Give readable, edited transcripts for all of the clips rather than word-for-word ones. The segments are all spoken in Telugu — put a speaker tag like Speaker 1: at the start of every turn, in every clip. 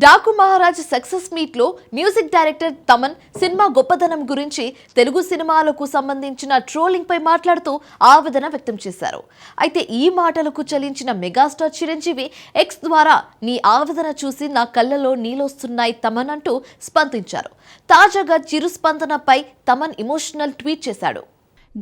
Speaker 1: డాకు మహారాజ్ సక్సెస్ మీట్ లో మ్యూజిక్ డైరెక్టర్ తమన్ సినిమా గొప్పదనం గురించి తెలుగు సినిమాలకు సంబంధించిన ట్రోలింగ్ పై మాట్లాడుతూ ఆవేదన వ్యక్తం చేశారు. అయితే ఈ మాటలకు చలించిన మెగాస్టార్ చిరంజీవి ఎక్స్ ద్వారా నీ ఆవేదన చూసి నా కళ్ళలో నీళ్ళొస్తున్నాయి తమన్ అంటూ స్పందించారు. తాజాగా చిరు స్పందనపై తమన్ ఎమోషనల్ ట్వీట్ చేశాడు.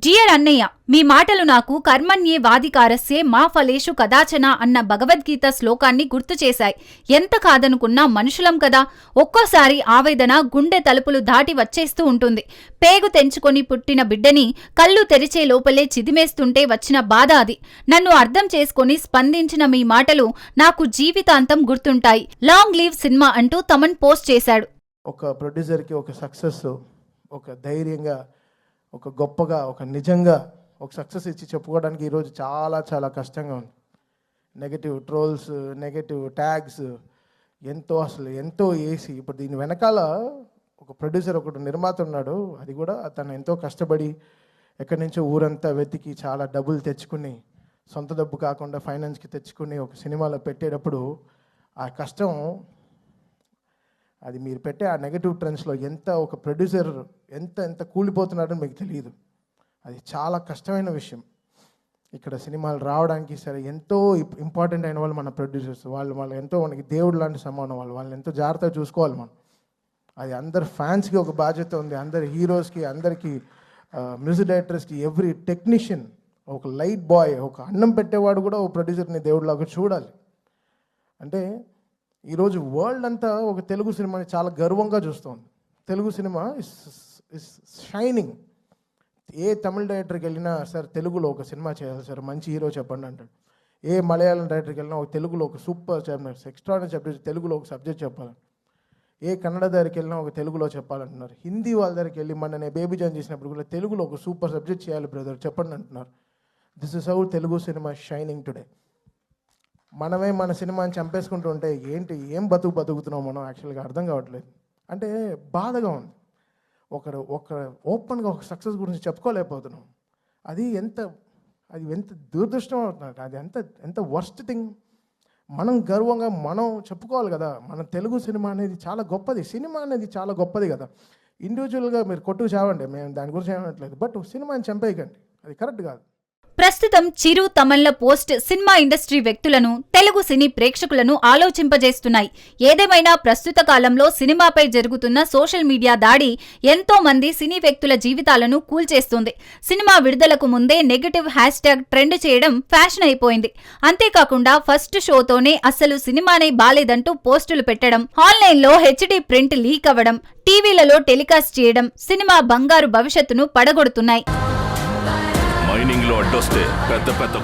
Speaker 2: డియర్ అన్నయ్య, మీ మాటలు నాకు కర్మణ్యే వాధికారస్యే మా ఫలేషు కదాచన అన్న భగవద్గీత శ్లోకాన్ని గుర్తు చేశాయి. ఎంత కాదనుకున్నా మనుషులం కదా, ఒక్కోసారి ఆవేదన గుండె తలుపులు దాటి వచ్చేస్తూ ఉంటుంది. పేగు తెంచుకొని పుట్టిన బిడ్డని కళ్ళు తెరిచే లోపలే చిదిమేస్తుంటే వచ్చిన బాధ అది. నన్ను అర్థం చేసుకుని స్పందించిన మీ మాటలు నాకు జీవితాంతం గుర్తుంటాయి. లాంగ్ లీవ్ సినిమా అంటూ తమన్ పోస్ట్ చేశాడు.
Speaker 3: ఒక ప్రొడ్యూసర్కి ఒక సక్సెస్, ఒక ధైర్యంగా, ఒక గొప్పగా, ఒక నిజంగా ఒక సక్సెస్ ఇచ్చి చెప్పుకోవడానికి ఈరోజు చాలా చాలా కష్టంగా ఉంది. నెగటివ్ ట్రోల్స్, నెగటివ్ ట్యాగ్స్ ఎంతో వేసి ఇప్పుడు దీని వెనకాల ఒక ప్రొడ్యూసర్, ఒకటి నిర్మాత ఉన్నాడు. అది కూడా తను ఎంతో కష్టపడి ఎక్కడి నుంచో ఊరంతా వెతికి చాలా డబ్బులు తెచ్చుకుని, సొంత డబ్బు కాకుండా ఫైనాన్స్కి తెచ్చుకుని ఒక సినిమాలో పెట్టేటప్పుడు ఆ కష్టం, అది మీరు పెట్టే ఆ నెగటివ్ ట్రెండ్స్లో ఎంత ఒక ప్రొడ్యూసర్ ఎంత కూలిపోతున్నాడని మీకు తెలియదు. అది చాలా కష్టమైన విషయం. ఇక్కడ సినిమాలు రావడానికి సరే ఎంతో ఇంపార్టెంట్ అయిన వాళ్ళు మన ప్రొడ్యూసర్స్. వాళ్ళు ఎంతో మనకి దేవుడు లాంటి సమానం. వాళ్ళని ఎంతో జాగ్రత్తగా చూసుకోవాలి మనం. అది అందరు ఫ్యాన్స్కి ఒక బాధ్యత ఉంది, అందరి హీరోస్కి, అందరికీ మ్యూజిక్ డైరెక్టర్స్కి, ఎవ్రీ టెక్నీషియన్, ఒక లైట్ బాయ్, ఒక అన్నం పెట్టేవాడు కూడా ఒక ప్రొడ్యూసర్ని దేవుడిలాగా చూడాలి. అంటే ఈరోజు వరల్డ్ అంతా ఒక తెలుగు సినిమాని చాలా గర్వంగా చూస్తుంది. Telugu cinema is shining. ఏ తమిళ డైరెక్టర్కి వెళ్ళినా సార్ తెలుగులో ఒక సినిమా చేయాలి సార్, మంచి హీరో చెప్పండి అంటాడు. ఏ మలయాళం డైరెక్టర్కి వెళ్ళినా ఒక తెలుగులో ఒక సూపర్ ఎక్స్ట్రాడినరీ సబ్జెక్ట్, తెలుగులో ఒక సబ్జెక్ట్ చెప్పాలి. ఏ కన్నడ దగ్గరికి వెళ్ళినా ఒక తెలుగులో చెప్పాలంటున్నారు. హిందీ వాళ్ళ దగ్గరికి వెళ్ళి మొన్న నేను బేబీ జాన్ చేసినప్పుడు కూడా తెలుగులో ఒక సూపర్ సబ్జెక్ట్ చేయాలి బ్రదర్ చెప్పండి అంటున్నారు. This is how Telugu cinema shining today. మనమే మన సినిమాని చంపేసుకుంటూ ఉంటే ఏం బతుకుతున్నాం మనం యాక్చువల్గా అర్థం కావట్లేదు. అంటే బాధగా ఉంది. ఒక ఓపెన్గా ఒక సక్సెస్ గురించి చెప్పుకోలేకపోతున్నాం. అది ఎంత దురదృష్టం అవుతుంది. అది ఎంత వర్స్ట్ థింగ్. మనం గర్వంగా మనం చెప్పుకోవాలి కదా, మన తెలుగు సినిమా అనేది చాలా గొప్పది. సినిమా అనేది చాలా గొప్పది కదా. ఇండివిజువల్గా మీరు కొట్టుకు చావండి, మేము దాని గురించి ఏమనట్లేదు. బట్ సినిమాని చంపేయకండి, అది కరెక్ట్ కాదు.
Speaker 2: ప్రస్తుతం చిరు, తమన్ల పోస్ట్ సినిమా ఇండస్ట్రీ వ్యక్తులను, తెలుగు సినీ ప్రేక్షకులను ఆలోచింపజేస్తున్నాయి. ఏదేమైనా ప్రస్తుత కాలంలో సినిమాపై జరుగుతున్న సోషల్ మీడియా దాడి ఎంతో మంది సినీ వ్యక్తుల జీవితాలను కూల్చేస్తుంది. సినిమా విడుదలకు ముందే నెగటివ్ హ్యాష్ ట్యాగ్ ట్రెండ్ చేయడం ఫ్యాషన్ అయిపోయింది. అంతేకాకుండా ఫస్ట్ షోతోనే అసలు సినిమానే బాలేదంటూ పోస్టులు పెట్టడం, ఆన్లైన్లో హెచ్డీ ప్రింట్ లీక్ అవ్వడం, టీవీలలో టెలికాస్ట్ చేయడం సినిమా బంగారు భవిష్యత్తును పడగొడుతున్నాయి.
Speaker 4: మైనింగ్ లో అడ్డొస్తే పెద్ద కొండ